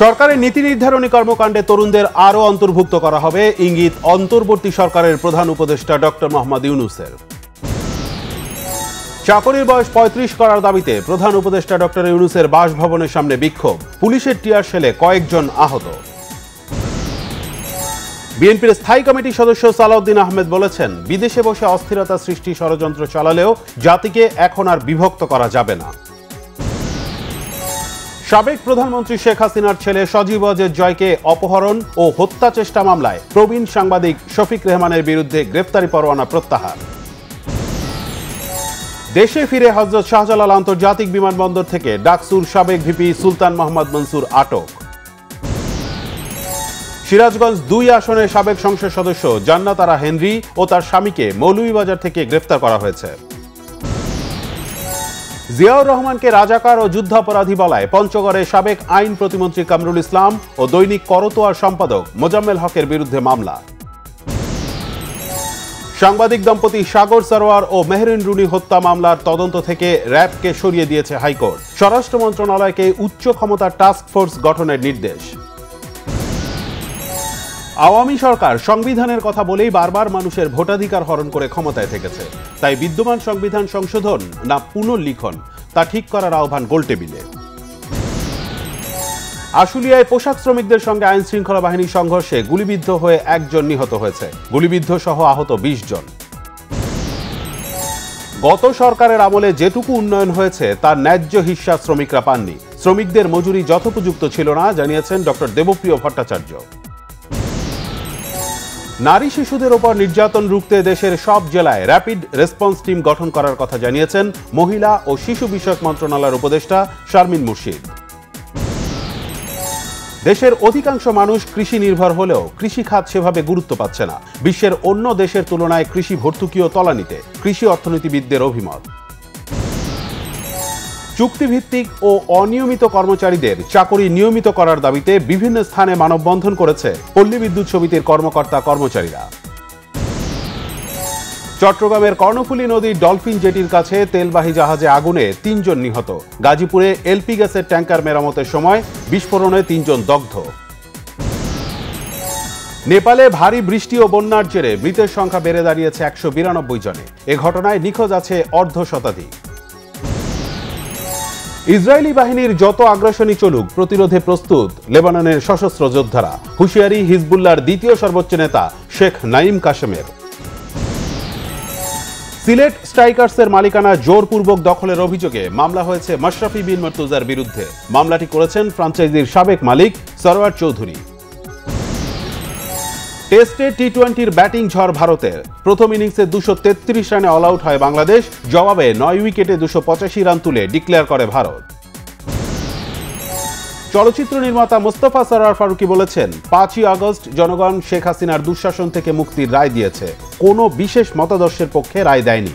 সরকারের নীতি নির্ধারণী কর্মকাণ্ডে তরুণদের আরও অন্তর্ভুক্ত করা হবে, ইঙ্গিত অন্তর্বর্তী সরকারের প্রধান উপদেষ্টা ডক্টর মোহাম্মদ ইউনূসের। চাকরির বয়স ৩৫ করার দাবিতে প্রধান উপদেষ্টা ডক্টর ইউনূসের বাসভবনের সামনে বিক্ষোভ, পুলিশের টিয়ার শেলে কয়েকজন আহত। বিএনপির স্থায়ী কমিটির সদস্য সালাউদ্দিন আহমেদ বলেছেন, বিদেশে বসে অস্থিরতা সৃষ্টি ষড়যন্ত্র চালালেও জাতিকে এখন আর বিভক্ত করা যাবে না। সাবেক প্রধানমন্ত্রী শেখ হাসিনার ছেলে সজীব ওয়াজেদ জয়কে অপহরণ ও হত্যা চেষ্টা মামলায় প্রবীণ সাংবাদিক শফিক রেহমানের বিরুদ্ধে গ্রেফতারি পরোয়ানা প্রত্যাহার। দেশে ফিরে হযরত শাহজালাল আন্তর্জাতিক বিমানবন্দর থেকে ডাকসুর সাবেক ভিপি সুলতান মোহাম্মদ মনসুর আটক। সিরাজগঞ্জ ২ আসনের সাবেক সংসদ সদস্য জান্নাত আরা হেনরি ও তার স্বামীকে মৌলভীবাজার থেকে গ্রেফতার করা হয়েছে। জিয়াউর রহমানকে রাজাকার ও যুদ্ধাপরাধী বলায় পঞ্চগড়ে সাবেক আইন প্রতিমন্ত্রী কামরুল ইসলাম ও দৈনিক করতোয়ার সম্পাদক মোজাম্মেল হকের বিরুদ্ধে মামলা। সাংবাদিক দম্পতি সাগর সরোয়ার ও মেহরিন রুনি হত্যা মামলার তদন্ত থেকে র্যাবকে সরিয়ে দিয়েছে হাইকোর্ট। স্বরাষ্ট্র মন্ত্রণালয়কে উচ্চ ক্ষমতার টাস্ক ফোর্স গঠনের নির্দেশ। আওয়ামী সরকার সংবিধানের কথা বলেই বারবার মানুষের ভোটাধিকার হরণ করে ক্ষমতায় থেকেছে, তাই বিদ্যমান সংবিধান সংশোধন না পুনর্লিখন তা ঠিক করার আহ্বান গোলটেবিলে। আশুলিয়ায় পোশাক শ্রমিকদের সঙ্গে আইন শৃঙ্খলা বাহিনীর সংঘর্ষে গুলিবিদ্ধ হয়ে একজন নিহত হয়েছে, গুলিবিদ্ধ সহ আহত ২০ জন। গত সরকারের আমলে যেটুকু উন্নয়ন হয়েছে তার ন্যায্য হিস্যা শ্রমিকরা পাননি, শ্রমিকদের মজুরি যথোপযুক্ত ছিল না, জানিয়েছেন ডক্টর দেবপ্রিয় ভট্টাচার্য। নারী শিশুদের ওপর নির্যাতন রুখতে দেশের সব জেলায় র্যাপিড রেসপন্স টিম গঠন করার কথা জানিয়েছেন মহিলা ও শিশু বিষয়ক মন্ত্রণালয়ের উপদেষ্টা শারমিন মুর্শিদ। দেশের অধিকাংশ মানুষ কৃষি নির্ভর হলেও কৃষি খাত সেভাবে গুরুত্ব পাচ্ছে না, বিশ্বের অন্য দেশের তুলনায় কৃষি ভর্তুকিও তলানিতে, কৃষি অর্থনীতিবিদদের অভিমত। চুক্তিভিত্তিক ও অনিয়মিত কর্মচারীদের চাকরি নিয়মিত করার দাবিতে বিভিন্ন স্থানে মানববন্ধন করেছে পল্লী বিদ্যুৎ সমিতির কর্মকর্তা কর্মচারীরা। চট্টগ্রামের কর্ণফুলী নদীর ডলফিন জেটির কাছে তেলবাহী জাহাজে আগুনে ৩ জন নিহত। গাজীপুরে এলপি গ্যাসের ট্যাঙ্কার মেরামতের সময় বিস্ফোরণে ৩ জন দগ্ধ। নেপালে ভারী বৃষ্টি ও বন্যার জেরে মৃতের সংখ্যা বেড়ে দাঁড়িয়েছে ১৯২ জনে। এ ঘটনায় নিখোঁজ আছে অর্ধশতাধিক। ইসরায়েলি বাহিনীর যত আগ্রাসনই চলুক প্রতিরোধে প্রস্তুত লেবাননের সশস্ত্র যোদ্ধারা, হুঁশিয়ারি হিজবুল্লাহর দ্বিতীয় সর্বোচ্চ নেতা শেখ নাঈম কাশেমের। সিলেট স্ট্রাইকার্সের মালিকানা জোরপূর্বক দখলের অভিযোগে মামলা হয়েছে মাশরাফি বিন মর্তুজার বিরুদ্ধে। মামলাটি করেছেন ফ্রাঞ্চাইজির সাবেক মালিক সরওয়ার চৌধুরী। টেস্টে টি-20-র ব্যাটিং ঝড় ভারতের। প্রথম ইনিংসে ২৩৩ রানে অল আউট হয় বাংলাদেশ, জবাবে ৯ উইকেটে ২৮৫ রান তুলে ডিক্লেয়ার করে ভারত। চলচ্চিত্র নির্মাতা মোস্তফা সরওয়ার ফারুকী বলেছেন, ৫ই আগস্ট জনগণ শেখ হাসিনার দুঃশাসন থেকে মুক্তির রায় দিয়েছে, কোনো বিশেষ মতাদর্শের পক্ষে রায় দেয়নি।